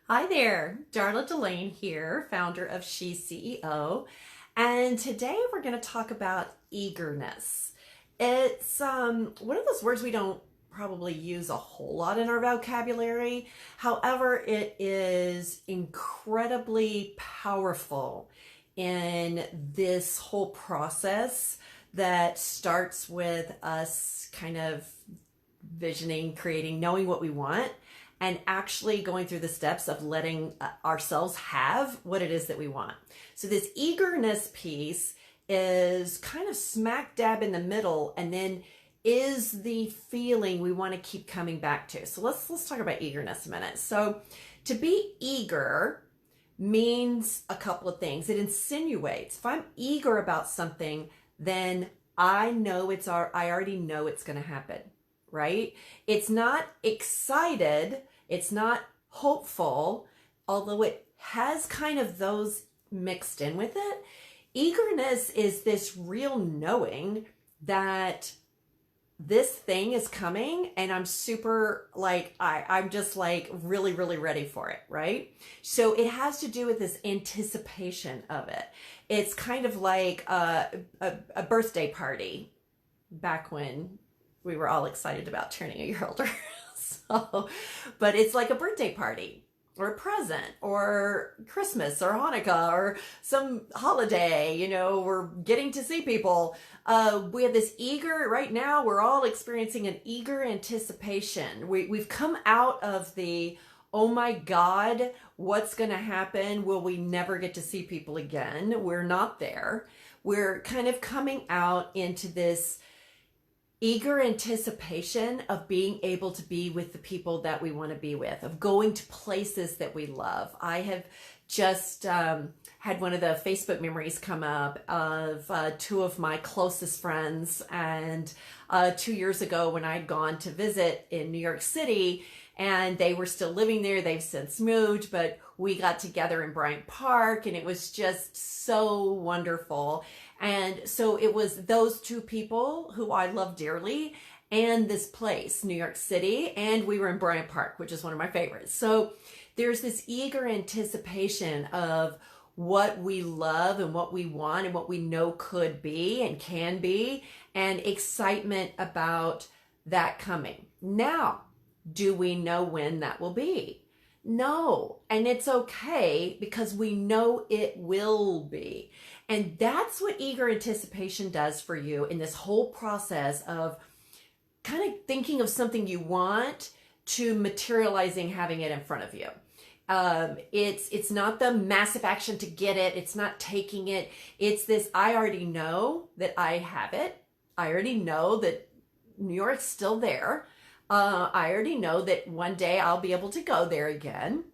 Hi there, Darla Delane here, founder of She's CEO, and today we're going to talk about eagerness. It's one of those words we don't probably use a whole lot in our vocabulary. However, it is incredibly powerful in this whole process that starts with us kind of visioning, creating, knowing what we want, and actually going through the steps of letting ourselves have what it is that we want. So this eagerness piece is kind of smack dab in the middle, and then is the feeling we want to keep coming back to. So let's talk about eagerness a minute. So to be eager means a couple of things. It insinuates, if I'm eager about something, then I already know it's going to happen, right? It's not excited, it's not hopeful, although it has kind of those mixed in with it. Eagerness is this real knowing that this thing is coming and I'm super I'm just really, really ready for it, right? So it has to do with this anticipation of it. It's kind of like a birthday party back when we were all excited about turning a year older. But it's like a birthday party or a present or Christmas or Hanukkah or some holiday, we're getting to see people. We have this right now, we're all experiencing an eager anticipation. We've come out of the, oh my God, what's going to happen? Will we never get to see people again? We're not there. We're kind of coming out into this eager anticipation of being able to be with the people that we want to be with, of going to places that we love. I have just had one of the Facebook memories come up of two of my closest friends, and 2 years ago when I'd gone to visit in New York City, and they were still living there. They've since moved, but we got together in Bryant Park, and it was just so wonderful. And so it was those two people who I love dearly and this place, New York City, and we were in Bryant Park, which is one of my favorites. So there's this eager anticipation of what we love and what we want and what we know could be and can be, and excitement about that coming. Now, do we know when that will be? No, and it's okay because we know it will be. And that's what eager anticipation does for you in this whole process of kind of thinking of something you want to materializing having it in front of you. It's not the massive action to get it. It's not taking it. It's this, I already know that I have it. I already know that New York's still there. I already know that one day I'll be able to go there again.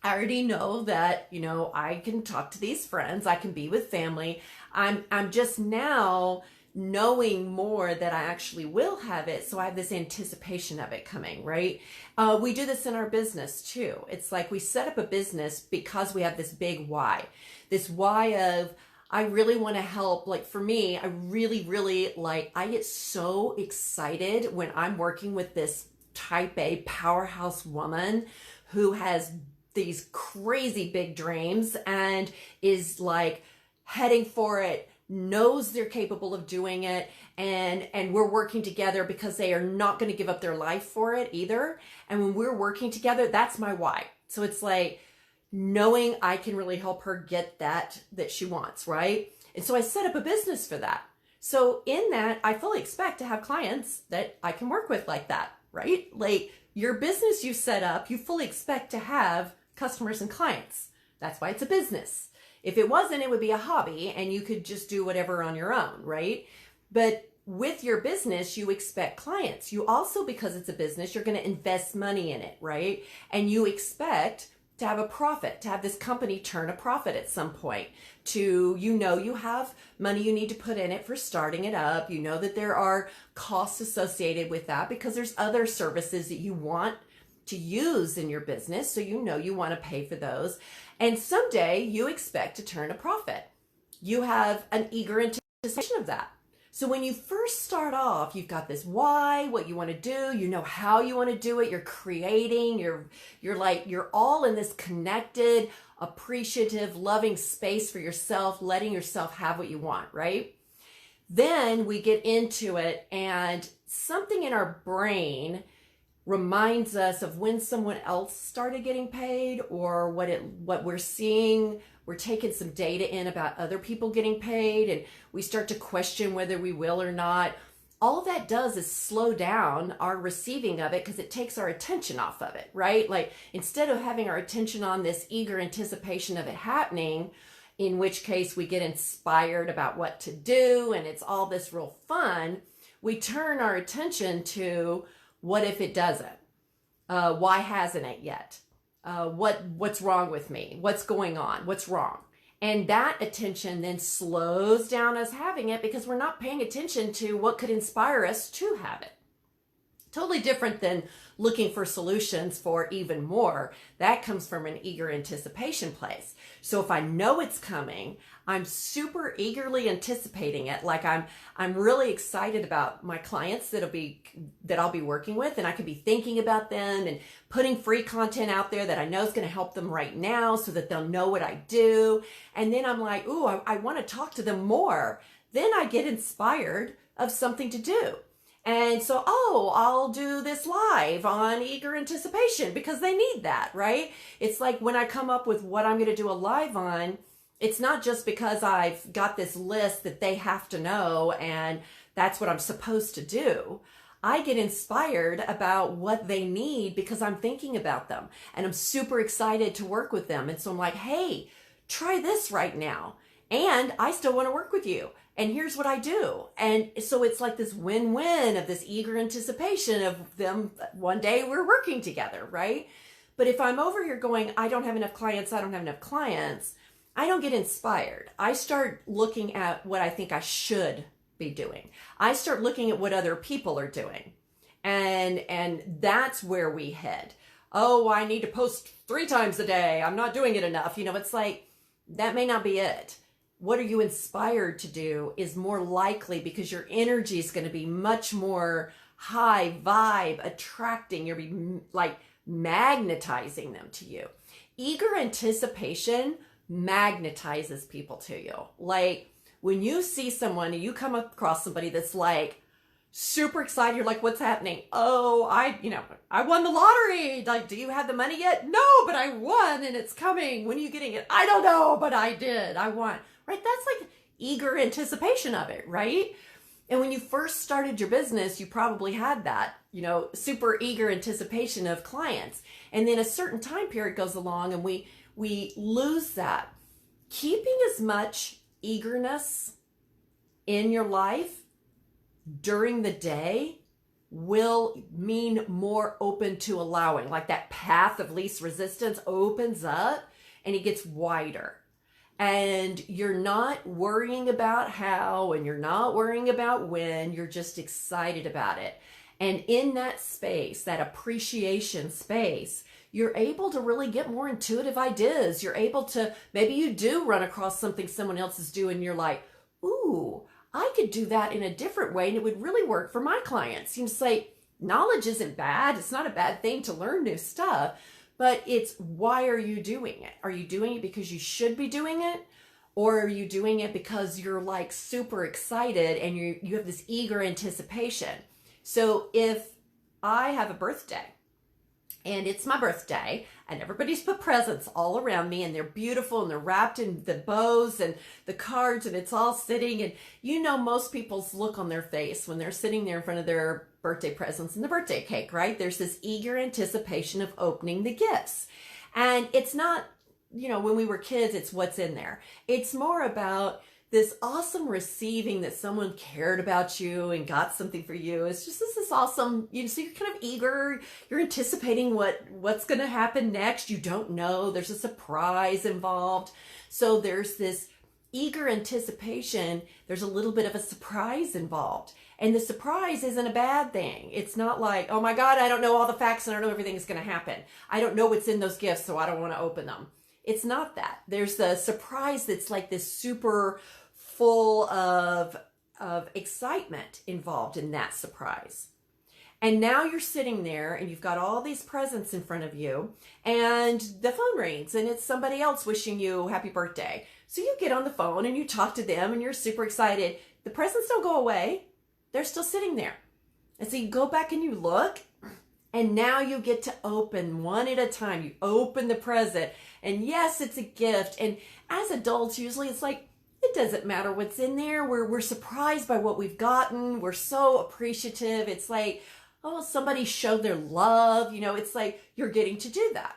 I already know that, I can talk to these friends. I can be with family. I'm just now knowing more that I actually will have it. So I have this anticipation of it coming, right? We do this in our business too. It's like we set up a business because we have this big why. This why of, I really want to help. Like for me, I really, really I get so excited when I'm working with this type A powerhouse woman who has these crazy big dreams and is heading for it, knows they're capable of doing it, and we're working together because they are not going to give up their life for it either. And when we're working together, that's my why. So it's knowing I can really help her get that she wants, right? And so I set up a business for that. So in that, I fully expect to have clients that I can work with like that, right? Your business you set up, you fully expect to have customers and clients. That's why it's a business. If it wasn't, it would be a hobby and you could just do whatever on your own, right? But with your business, you expect clients. You also, because it's a business, you're going to invest money in it, right? And you expect to have a profit, to have this company turn a profit at some point, you have money you need to put in it for starting it up. You know that there are costs associated with that because there's other services that you want to use in your business. So you want to pay for those. And someday you expect to turn a profit. You have an eager anticipation of that. So when you first start off, you've got this why, what you want to do, you know how you want to do it, you're creating, you're all in this connected, appreciative, loving space for yourself, letting yourself have what you want, right? Then we get into it, and something in our brain reminds us of when someone else started getting paid, or what we're seeing. We're taking some data in about other people getting paid, and we start to question whether we will or not. All that does is slow down our receiving of it, because it takes our attention off of it, right? Like, instead of having our attention on this eager anticipation of it happening, in which case we get inspired about what to do and it's all this real fun, we turn our attention to, what if it doesn't? Why hasn't it yet? What's wrong with me? What's going on? What's wrong? And that attention then slows down us having it, because we're not paying attention to what could inspire us to have it. Totally different than looking for solutions for even more. That comes from an eager anticipation place. So if I know it's coming, I'm super eagerly anticipating it. Like I'm really excited about my clients that I'll be working with, and I could be thinking about them and putting free content out there that I know is going to help them right now, so that they'll know what I do. And then I'm like, ooh, I want to talk to them more. Then I get inspired of something to do. And so, I'll do this live on eager anticipation, because they need that, right? It's like when I come up with what I'm going to do a live on, it's not just because I've got this list that they have to know and that's what I'm supposed to do. I get inspired about what they need because I'm thinking about them, and I'm super excited to work with them. And so I'm like, hey, try this right now. And I still want to work with you. And here's what I do. And so it's like this win-win of this eager anticipation of them. One day we're working together, right? But if I'm over here going, I don't have enough clients, I don't get inspired. I start looking at what I think I should be doing. I start looking at what other people are doing. And that's where we head. Oh, I need to post 3 times a day. I'm not doing it enough. It's like, that may not be it. What are you inspired to do is more likely, because your energy is going to be much more high vibe, attracting. You'll be like magnetizing them to you. Eager anticipation magnetizes people to you. Like, when you see someone, you come across somebody that's like super excited, you're like, what's happening? Oh, I won the lottery. Like, do you have the money yet? No, but I won and it's coming. When are you getting it? I don't know, but I did. I won. Right? That's like eager anticipation of it, right? And when you first started your business, you probably had that, super eager anticipation of clients. And then a certain time period goes along and we lose that. Keeping as much eagerness in your life during the day will mean more open to allowing. Like, that path of least resistance opens up and it gets wider. And you're not worrying about how, and you're not worrying about when, you're just excited about it. And in that space, that appreciation space, you're able to really get more intuitive ideas. You're able to, maybe you do run across something someone else is doing, you're like, ooh, I could do that in a different way and it would really work for my clients. You say, knowledge isn't bad. It's not a bad thing to learn new stuff. But it's, why are you doing it? Are you doing it because you should be doing it? Or are you doing it because you're like super excited and you have this eager anticipation? So if I have a birthday and it's my birthday and everybody's put presents all around me and they're beautiful and they're wrapped in the bows and the cards and it's all sitting, and most people's look on their face when they're sitting there in front of their birthday presents and the birthday cake, right? There's this eager anticipation of opening the gifts. And it's not, when we were kids, it's what's in there. It's more about this awesome receiving that someone cared about you and got something for you. It's just this awesome, so you're kind of eager, you're anticipating what's going to happen next. You don't know, there's a surprise involved. So there's this eager anticipation, there's a little bit of a surprise involved. And the surprise isn't a bad thing. It's not like, oh my God, I don't know all the facts and I don't know everything that's going to happen. I don't know what's in those gifts, so I don't want to open them. It's not that. There's the surprise that's like this super full of of excitement involved in that surprise. And now you're sitting there and you've got all these presents in front of you and the phone rings and it's somebody else wishing you happy birthday. So you get on the phone and you talk to them and you're super excited. The presents don't go away. They're still sitting there. And so you go back and you look and now you get to open one at a time. You open the present and yes, it's a gift. And as adults, usually it's like, it doesn't matter what's in there. We're surprised by what we've gotten. We're so appreciative. It's like, oh, somebody showed their love. You know, it's like you're getting to do that.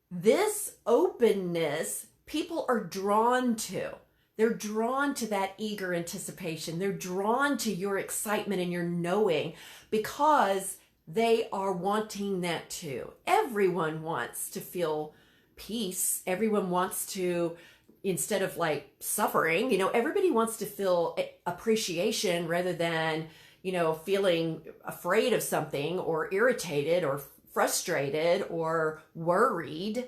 This openness, people are drawn to. They're drawn to that eager anticipation. They're drawn to your excitement and your knowing because they are wanting that too. Everyone wants to feel peace. Everyone wants to, instead of like suffering, you know, everybody wants to feel appreciation rather than, you know, feeling afraid of something or irritated or frustrated or worried.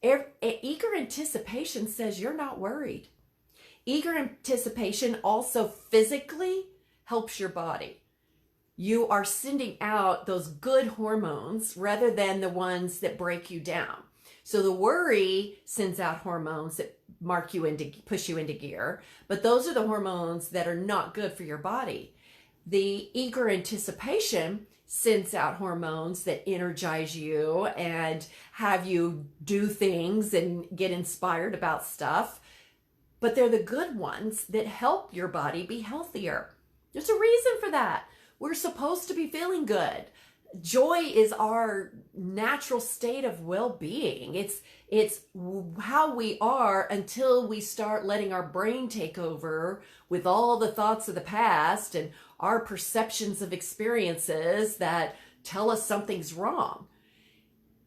Eager anticipation says you're not worried. Eager anticipation also physically helps your body. You are sending out those good hormones rather than the ones that break you down. So the worry sends out hormones that push you into gear, but those are the hormones that are not good for your body. The eager anticipation sends out hormones that energize you and have you do things and get inspired about stuff. But they're the good ones that help your body be healthier. There's a reason for that. We're supposed to be feeling good. Joy is our natural state of well-being. It's how we are until we start letting our brain take over with all the thoughts of the past and our perceptions of experiences that tell us something's wrong.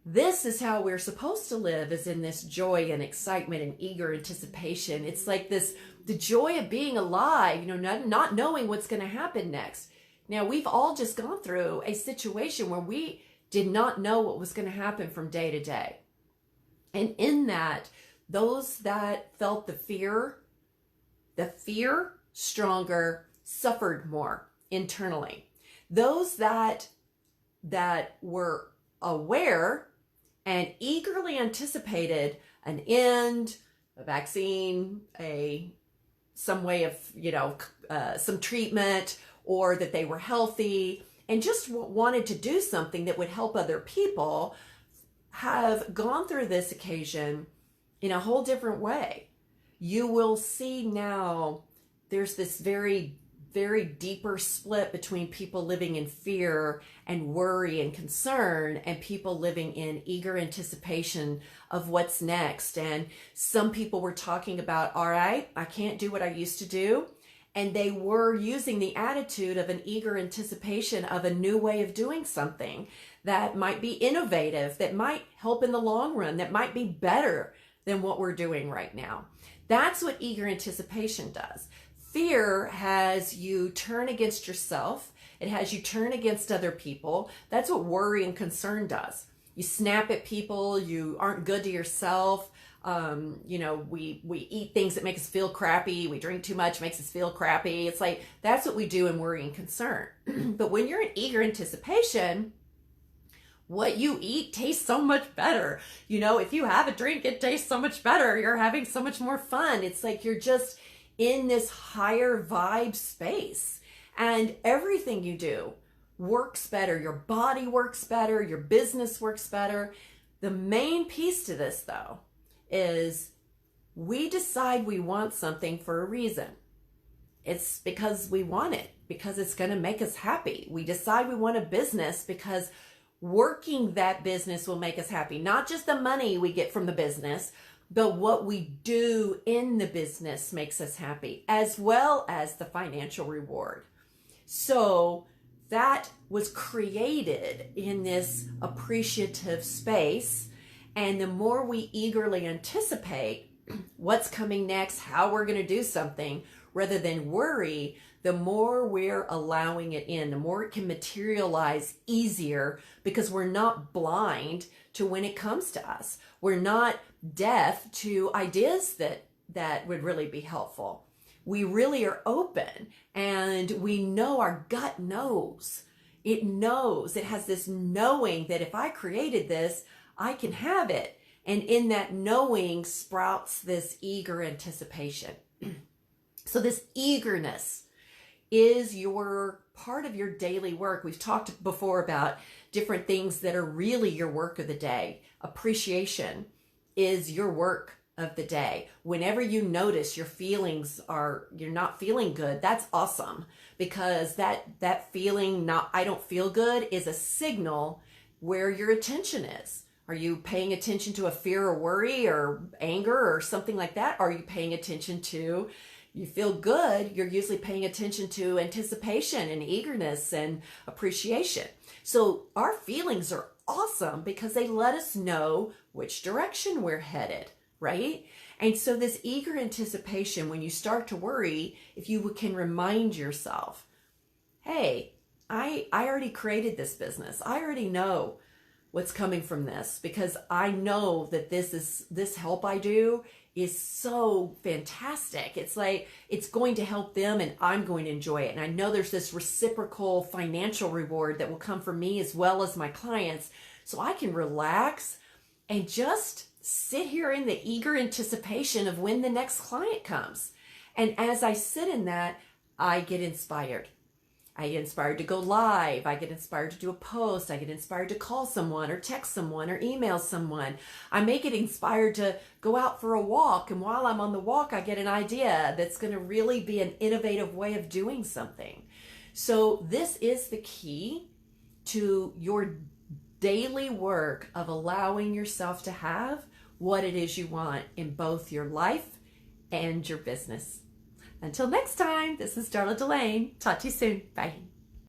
This is how we're supposed to live, is in this joy and excitement and eager anticipation. It's like this, the joy of being alive, you know, not knowing what's going to happen next. Now, we've all just gone through a situation where we did not know what was going to happen from day to day. And in that, those that felt the fear stronger, suffered more internally. Those that were aware and eagerly anticipated an end, a vaccine, some way of, you know, some treatment, or that they were healthy and just wanted to do something that would help other people, have gone through this occasion in a whole different way. You will see now there's this very, very deeper split between people living in fear and worry and concern and people living in eager anticipation of what's next. And some people were talking about, all right, I can't do what I used to do. And they were using the attitude of an eager anticipation of a new way of doing something that might be innovative, that might help in the long run, that might be better than what we're doing right now. That's what eager anticipation does. Fear has you turn against yourself. It has you turn against other people. That's what worry and concern does. You snap at people. You aren't good to yourself. You know, we eat things that make us feel crappy. We drink too much, makes us feel crappy. It's like, that's what we do in worry and concern. But when you're in eager anticipation, what you eat tastes so much better. You know, if you have a drink, it tastes so much better. You're having so much more fun. It's like you're just in this higher vibe space, and everything you do works better. Your body works better. Your business works better. The main piece to this, though, is we decide we want something for a reason. It's because we want it, because it's going to make us happy. We decide we want a business because working that business will make us happy. Not just the money we get from the business, but what we do in the business makes us happy, as well as the financial reward. So that was created in this appreciative space. And the more we eagerly anticipate what's coming next, how we're going to do something, rather than worry, the more we're allowing it in, the more it can materialize easier, because we're not blind to when it comes to us. We're not deaf to ideas that would really be helpful. we really are open, and we know our gut knows. It knows. It has this knowing that if I created this, I can have it. And in that knowing sprouts this eager anticipation. So this eagerness is your part of your daily work. We've talked before about different things that are really your work of the day. Appreciation is your work of the day. Whenever you notice your feelings you're not feeling good, that's awesome, because that feeling, not I don't feel good, is a signal where your attention is. Are you paying attention to a fear or worry or anger or something like that? Are you paying attention to, you feel good, you're usually paying attention to anticipation and eagerness and appreciation. So our feelings are awesome because they let us know which direction we're headed, right? And so this eager anticipation, when you start to worry, if you can remind yourself, hey, I already created this business. I already know what's coming from this, because I know that this help I do is so fantastic. It's like, it's going to help them and I'm going to enjoy it. And I know there's this reciprocal financial reward that will come from me as well as my clients. So I can relax and just sit here in the eager anticipation of when the next client comes. And as I sit in that, I get inspired. I get inspired to go live. I get inspired to do a post. I get inspired to call someone or text someone or email someone. I may get inspired to go out for a walk. And while I'm on the walk, I get an idea that's going to really be an innovative way of doing something. So this is the key to your daily work of allowing yourself to have what it is you want in both your life and your business. Until next time, this is Darla Delane. Talk to you soon. Bye.